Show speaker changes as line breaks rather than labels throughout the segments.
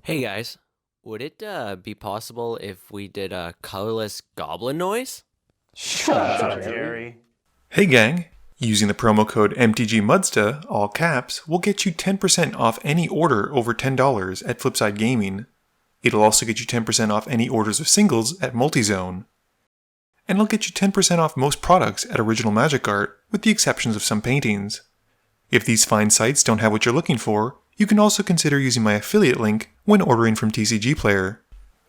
Hey guys, would it be possible if we did a colorless goblin noise?
Shut up, Jerry.
Hey gang! Using the promo code MTGMudsta, all caps, will get you 10% off any order over $10 at Flipside Gaming. It'll also get you 10% off any orders of singles at Multizone. And it'll get you 10% off most products at Original Magic Art, with the exceptions of some paintings. If these fine sites don't have what you're looking for, you can also consider using my affiliate link when ordering from TCG Player.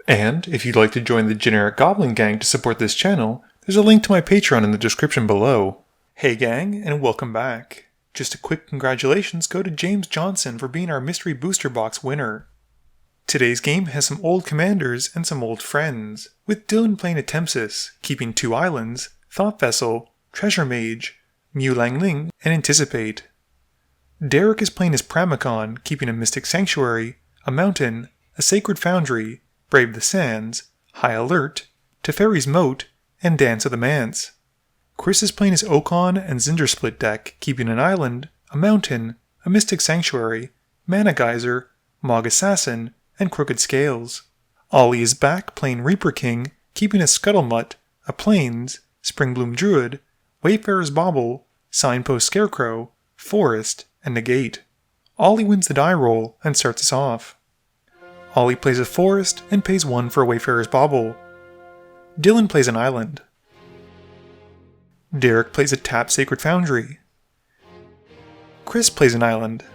And if you'd like to join the generic Goblin Gang to support this channel, there's a link to my Patreon in the description below. Hey gang, and welcome back. Just a quick congratulations go to James Johnson for being our Mystery Booster Box winner. Today's game has some old commanders and some old friends, with Dylan playing Atemsis, keeping 2 islands, Thought Vessel, Treasure Mage, Mew Lang Ling, and Anticipate. Derek is playing as Pramikon, keeping a Mystic Sanctuary, a Mountain, a Sacred Foundry, Brave the Sands, High Alert, Teferi's Moat, and Dance of the Manse. Chris is playing his Okaun and Zndrsplt deck, keeping an island, a mountain, a Mystic Sanctuary, Mana Geyser, Mog Assassin, and Crooked Scales. Ollie is back playing Reaper King, keeping a Scuttlemutt, a Plains, Springbloom Druid, Wayfarer's Bauble, Signpost Scarecrow, Forest, and Negate. Ollie wins the die roll and starts us off. Ollie plays a Forest and pays 1 for a Wayfarer's Bauble. Dylan plays an island. Derek plays a tapped Sacred Foundry. Chris plays an island.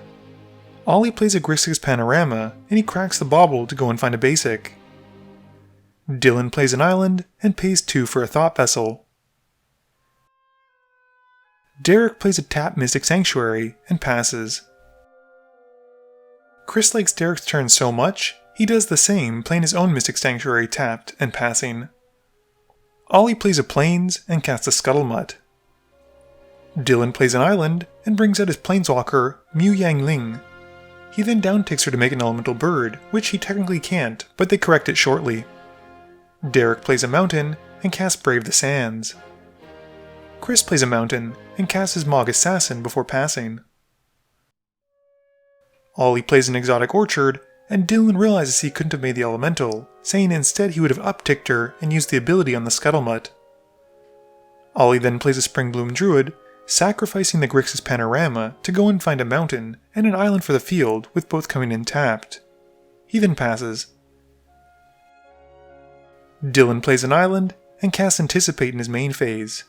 Ollie plays a Grixis Panorama, and he cracks the bauble to go and find a basic. Dylan plays an island and pays 2 for a Thought Vessel. Derek plays a tapped Mystic Sanctuary and passes. Chris likes Derek's turn so much, he does the same, playing his own Mystic Sanctuary tapped and passing. Ollie plays a Plains and casts a Scuttlemutt. Dylan plays an island and brings out his Planeswalker, Mew Yang Ling. He then downticks her to make an elemental bird, which he technically can't, but they correct it shortly. Derek plays a mountain and casts Brave the Sands. Chris plays a mountain and casts his Mog Assassin before passing. Ollie plays an Exotic Orchard, and Dylan realizes he couldn't have made the elemental, saying instead he would have upticked her and used the ability on the Scuttlemutt. Ollie then plays a Springbloom Druid, sacrificing the Grixis Panorama to go and find a mountain and an island for the field, with both coming in tapped. He then passes. Dylan plays an island and casts Anticipate in his main phase.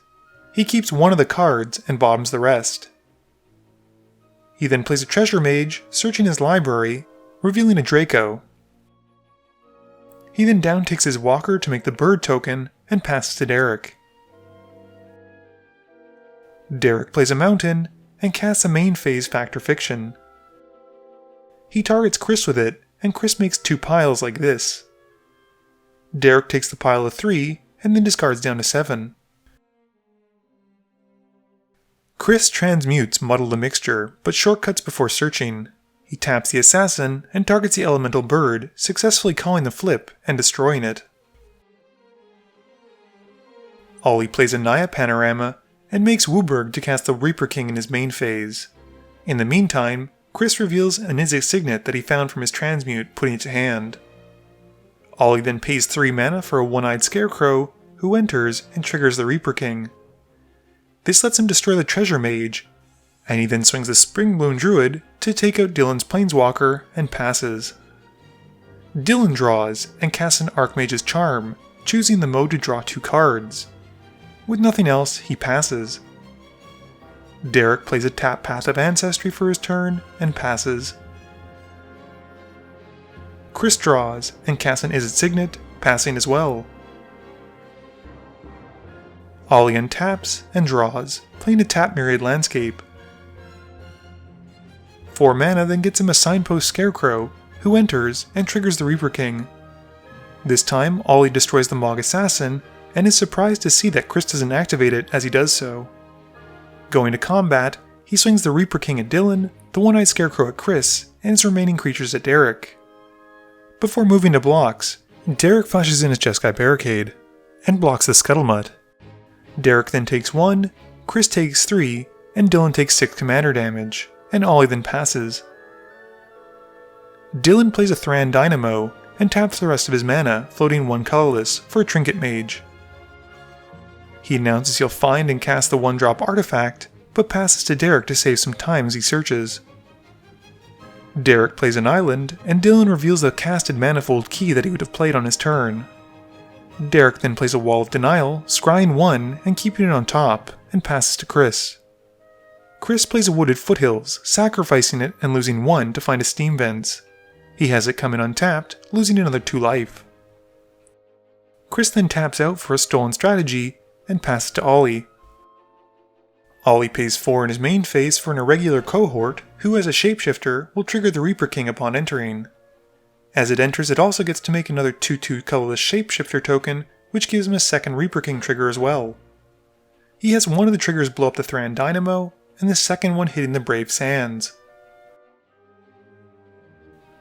He keeps 1 of the cards and bottoms the rest. He then plays a Treasure Mage, searching his library, revealing a Draco. He then downticks his Walker to make the bird token and passes to Derek. Derek plays a mountain and casts a main phase Fact or Fiction. He targets Chris with it, and Chris makes 2 piles like this. Derek takes the pile of 3 and then discards down to 7. Chris transmutes Muddle the Mixture, but shortcuts before searching. He taps the Assassin and targets the elemental bird, successfully calling the flip and destroying it. Ollie plays a Naya Panorama and makes Wooburg to cast the Reaper King in his main phase. In the meantime, Chris reveals an Izzet Signet that he found from his transmute, putting it to hand. Ollie then pays 3 mana for a One-Eyed Scarecrow, who enters and triggers the Reaper King. This lets him destroy the Treasure Mage, and he then swings the Springbloom Druid to take out Dylan's Planeswalker and passes. Dylan draws and casts an Archmage's Charm, choosing the mode to draw 2 cards. With nothing else, he passes. Derek plays a tap Path of Ancestry for his turn and passes. Chris draws and casts an Izzet Signet, passing as well. Ollie untaps and draws, playing a tap Myriad Landscape. 4 mana then gets him a Signpost Scarecrow, who enters and triggers the Reaper King. This time, Ollie destroys the Mog Assassin, and is surprised to see that Chris doesn't activate it as he does so. Going to combat, he swings the Reaper King at Dylan, the One-Eyed Scarecrow at Chris, and his remaining creatures at Derek. Before moving to blocks, Derek flashes in his Jeskai Barricade, and blocks the Scuttlemutt. Derek then takes 1, Chris takes 3, and Dylan takes 6 commander damage, and Ollie then passes. Dylan plays a Thran Dynamo and taps the rest of his mana, floating one colorless, for a Trinket Mage. He announces he'll find and cast the 1-drop artifact, but passes to Derek to save some time as he searches. Derek plays an island, and Dylan reveals the casted Manifold key that he would have played on his turn. Derek then plays a Wall of Denial, scrying 1 and keeping it on top, and passes to Chris. Chris plays a Wooded Foothills, sacrificing it and losing 1 to find a Steam Vents. He has it come in untapped, losing another 2 life. Chris then taps out for a Stolen Strategy, and passes to Ollie. Ollie pays 4 in his main phase for an irregular cohort, who as a shapeshifter will trigger the Reaper King upon entering. As it enters, it also gets to make another 2/2 colorless shapeshifter token, which gives him a second Reaper King trigger as well. He has one of the triggers blow up the Thran Dynamo, and the second one hitting the Brave Sands.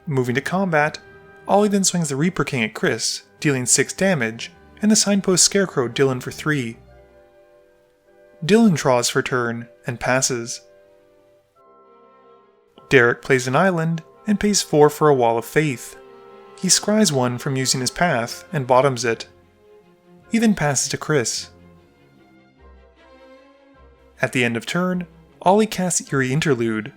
Moving to combat, Ollie then swings the Reaper King at Chris, dealing 6 damage, and the Signpost Scarecrow Dylan for 3. Dylan draws for turn, and passes. Derek plays an island, and pays 4 for a Wall of Faith. He scries 1 from using his path, and bottoms it. He then passes to Chris. At the end of turn, Ollie casts Eerie Interlude.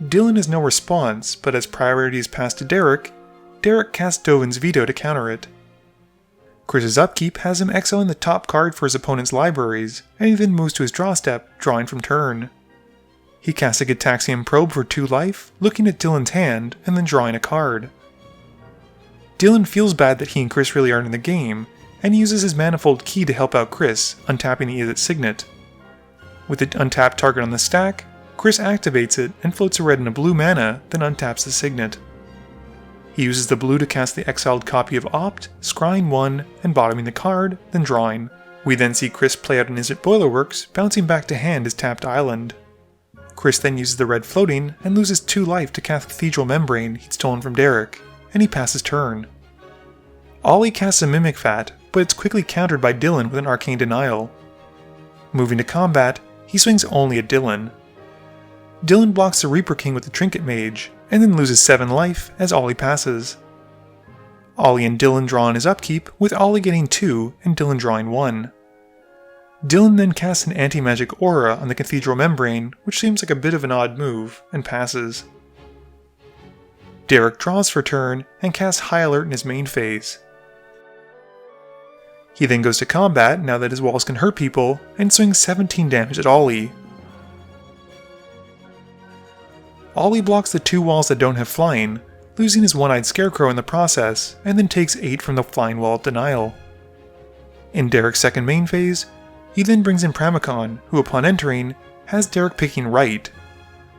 Dylan has no response, but as priority is passed to Derek, Derek casts Dovin's Veto to counter it. Chris's upkeep has him exiling the top card for his opponent's libraries, and he then moves to his draw step, drawing from turn. He casts a Gitaxian Probe for 2 life, looking at Dylan's hand, and then drawing a card. Dylan feels bad that he and Chris really aren't in the game, and uses his Manifold Key to help out Chris, untapping the Izzet Signet. With the untapped target on the stack, Chris activates it and floats a red and a blue mana, then untaps the Signet. He uses the blue to cast the exiled copy of Opt, scrying 1 and bottoming the card, then drawing. We then see Chris play out an Izzet Boilerworks, bouncing back to hand his tapped island. Chris then uses the red floating and loses 2 life to cast Cathedral Membrane he'd stolen from Derek, and he passes turn. Ollie casts a Mimic Fat, but it's quickly countered by Dylan with an Arcane Denial. Moving to combat, he swings only at Dylan. Dylan blocks the Reaper King with the Trinket Mage, and then loses 7 life as Ollie passes. Ollie and Dylan draw on his upkeep, with Ollie getting 2 and Dylan drawing 1. Dylan then casts an Anti-Magic Aura on the Cathedral Membrane, which seems like a bit of an odd move, and passes. Derek draws for turn and casts High Alert in his main phase. He then goes to combat now that his walls can hurt people, and swings 17 damage at Ollie. Ollie blocks the 2 walls that don't have flying, losing his One-Eyed Scarecrow in the process, and then takes 8 from the Flying Wall of Denial. In Derek's second main phase, he then brings in Pramikon, who upon entering, has Derek picking right.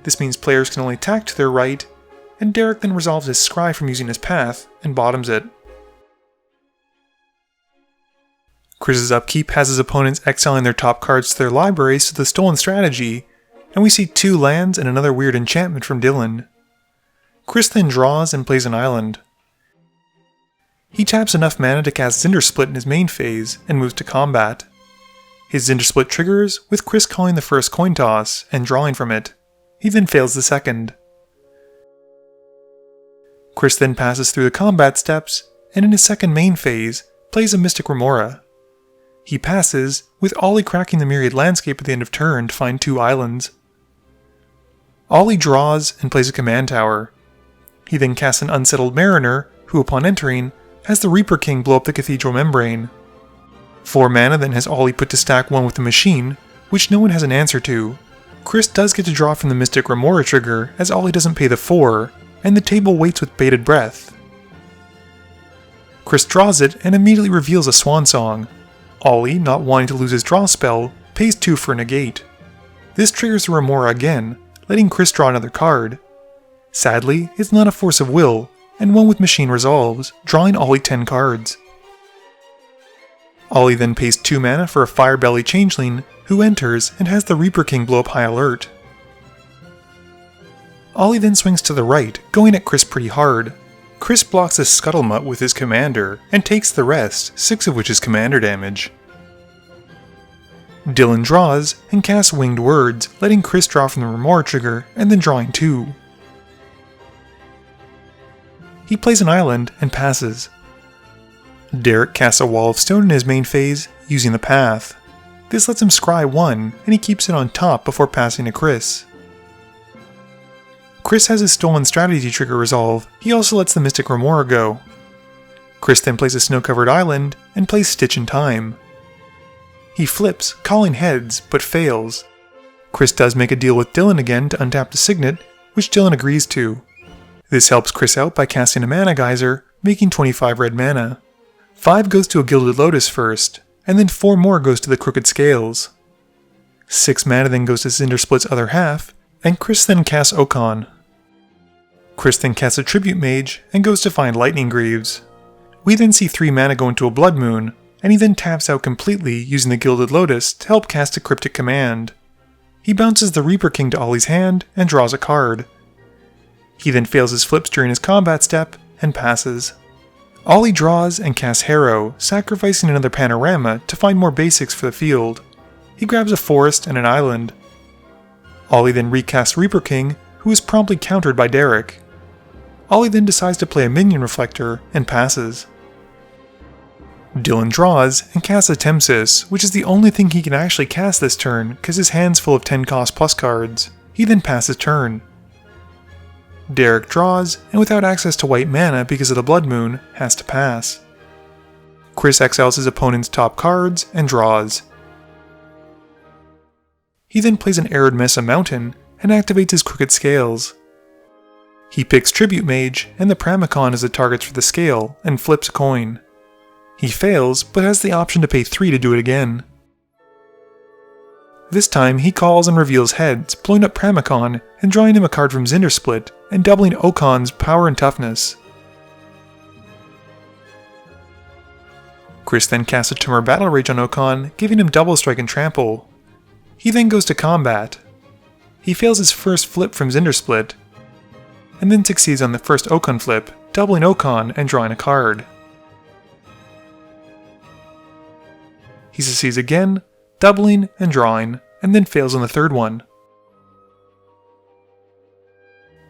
This means players can only attack to their right, and Derek then resolves his scry from using his path, and bottoms it. Chris's upkeep has his opponents exiling their top cards to their libraries to the Stolen Strategy, and we see 2 lands and another weird enchantment from Dylan. Chris then draws and plays an island. He taps enough mana to cast Zndrsplt in his main phase, and moves to combat. His Zndrsplt triggers, with Chris calling the first coin toss, and drawing from it. He then fails the second. Chris then passes through the combat steps, and in his second main phase, plays a Mystic Remora. He passes, with Ollie cracking the Myriad Landscape at the end of turn to find 2 islands. Ollie draws and plays a Command Tower. He then casts an Unsettled Mariner, who upon entering, has the Reaper King blow up the Cathedral Membrane. 4 mana then has Ollie put to stack 1 with the Machine, which no one has an answer to. Chris does get to draw from the Mystic Remora trigger, as Ollie doesn't pay the 4, and the table waits with bated breath. Chris draws it and immediately reveals a Swan Song. Ollie, not wanting to lose his draw spell, pays 2 for a negate. This triggers the Remora again, letting Chris draw another card. Sadly, it's not a Force of Will, and 1 with Machine resolves, drawing Ollie 10 cards. Ollie then pays 2 mana for a Firebelly Changeling, who enters and has the Reaper King blow up High Alert. Ollie then swings to the right, going at Chris pretty hard. Chris blocks his Scuttlemutt with his Commander, and takes the rest, 6 of which is Commander damage. Dylan draws, and casts Winged Words, letting Chris draw from the Remora trigger, and then drawing 2. He plays an island and passes. Derek casts a wall of stone in his main phase, using the path. This lets him scry 1, and he keeps it on top before passing to Chris. Chris has his stolen strategy trigger resolve. He also lets the Mystic Remora go. Chris then plays a snow-covered island and plays Stitch in Time. He flips, calling heads, but fails. Chris does make a deal with Dylan again to untap the Signet, which Dylan agrees to. This helps Chris out by casting a Mana Geyser, making 25 red mana. 5 goes to a Gilded Lotus first, and then 4 more goes to the Crooked Scales. 6 mana then goes to Zndrsplt's other half, and Chris then casts Okaun. Chris then casts a Tribute Mage and goes to find Lightning Greaves. We then see 3 mana go into a Blood Moon, and he then taps out completely using the Gilded Lotus to help cast a Cryptic Command. He bounces the Reaper King to Ollie's hand and draws a card. He then fails his flips during his combat step and passes. Ollie draws and casts Harrow, sacrificing another Panorama to find more basics for the field. He grabs a forest and an island. Ollie then recasts Reaper King, who is promptly countered by Derek. Ollie then decides to play a Minion Reflector and passes. Dylan draws and casts Atemsis, which is the only thing he can actually cast this turn because his hand's full of 10 cost plus cards. He then passes turn. Derek draws, and without access to white mana because of the Blood Moon, has to pass. Chris exiles his opponent's top cards and draws. He then plays an Arid Mesa Mountain and activates his Crooked Scales. He picks Tribute Mage and the Pramikon as the targets for the scale and flips a coin. He fails, but has the option to pay 3 to do it again. This time he calls and reveals heads, blowing up Pramikon and drawing him a card from Zndrsplt and doubling Okaun's power and toughness. Chris then casts a Tumor Battle Rage on Okaun, giving him double strike and trample. He then goes to combat. He fails his first flip from Zndrsplt, and then succeeds on the first Okaun flip, doubling Okaun and drawing a card. He succeeds again, doubling and drawing, and then fails on the third one.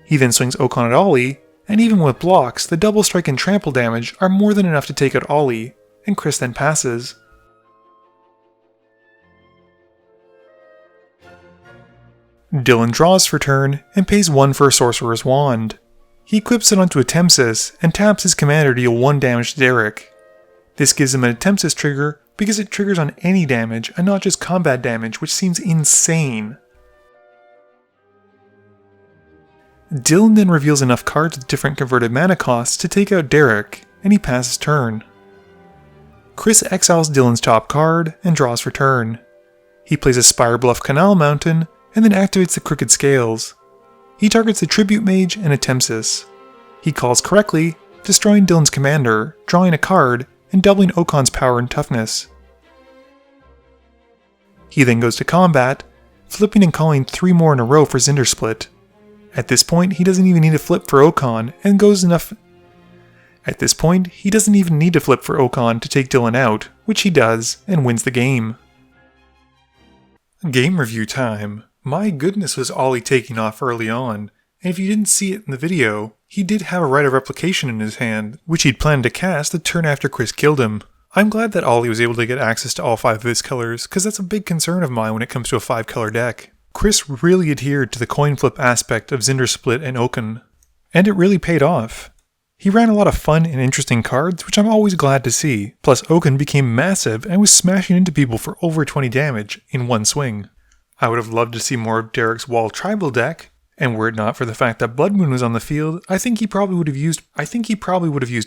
He then swings Okaun at Ollie, and even with blocks, the double strike and trample damage are more than enough to take out Ollie, and Chris then passes. Dylan draws for turn and pays 1 for a Sorcerer's Wand. He equips it onto Atemsis and taps his commander to deal 1 damage to Derek. This gives him an Atemsis trigger because it triggers on any damage and not just combat damage, which seems insane. Dylan then reveals enough cards with different converted mana costs to take out Derek, and he passes turn. Chris exiles Dylan's top card and draws for turn. He plays a Spire Bluff Canal Mountain and then activates the Crooked Scales. He targets the Tribute Mage and Atemsis. He calls correctly, destroying Dylan's commander, drawing a card, and doubling Okaun's power and toughness. He then goes to combat, flipping and calling 3 more in a row for Zndrsplt. At this point, he doesn't even need to flip for Okaun and goes enough. At this point, he doesn't even need to flip for Okaun to take Dylan out, which he does, and wins the game. Game review time. My goodness, was Ollie taking off early on, and if you didn't see it in the video, he did have a Rite of Replication in his hand, which he'd planned to cast the turn after Chris killed him. I'm glad that Ollie was able to get access to all 5 of his colors, because that's a big concern of mine when it comes to a 5-color deck. Chris really adhered to the coin flip aspect of Zndrsplt and Okaun, and it really paid off. He ran a lot of fun and interesting cards, which I'm always glad to see, plus Okaun became massive and was smashing into people for over 20 damage in one swing. I would have loved to see more of Derek's Wall Tribal deck, and were it not for the fact that Blood Moon was on the field, I think he probably would have used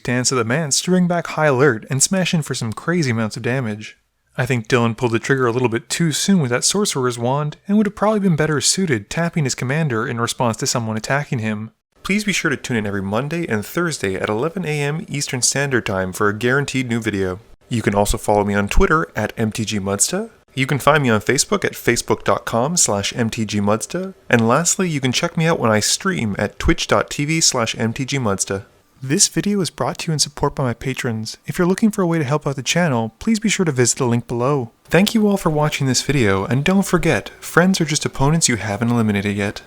Dance of the Manse to bring back High Alert and smash in for some crazy amounts of damage. I think Dylan pulled the trigger a little bit too soon with that Sorcerer's Wand, and would have probably been better suited tapping his commander in response to someone attacking him. Please be sure to tune in every Monday and Thursday at 11 AM Eastern Standard Time for a guaranteed new video. You can also follow me on Twitter at MTGMudsta. You can find me on Facebook at facebook.com/mtgmudsta. And lastly, you can check me out when I stream at twitch.tv/mtgmudsta. This video is brought to you in support by my patrons. If you're looking for a way to help out the channel, please be sure to visit the link below. Thank you all for watching this video, and don't forget, friends are just opponents you haven't eliminated yet.